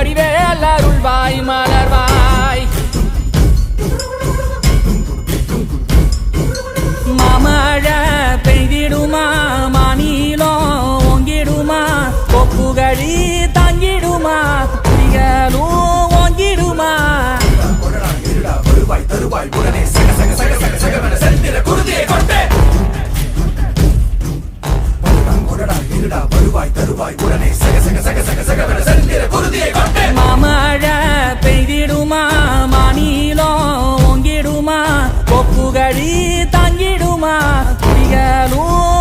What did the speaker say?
வடிவேல் அருள்வாய் மலர்வாய் மாமழை பெய்திடுமா மாநிலோ ஓங்கிடுமா கொப்புகளி தாங்கிடுமா புலிகளும் ஓங்கிடுமா வருவாய் தருவாய் உடனே சக சக சக சக சகவென செல்திர குருதியை கொண்டே வருவாய் தருவாய் உடனே சக சக சக சக சகவென செல்திர குருதியை கொண்டே மாமழை பெய்திடுமா மாநிலோ ஓங்கிடுமா கொப்புகளி தாங்கிடுமா புலிகளும்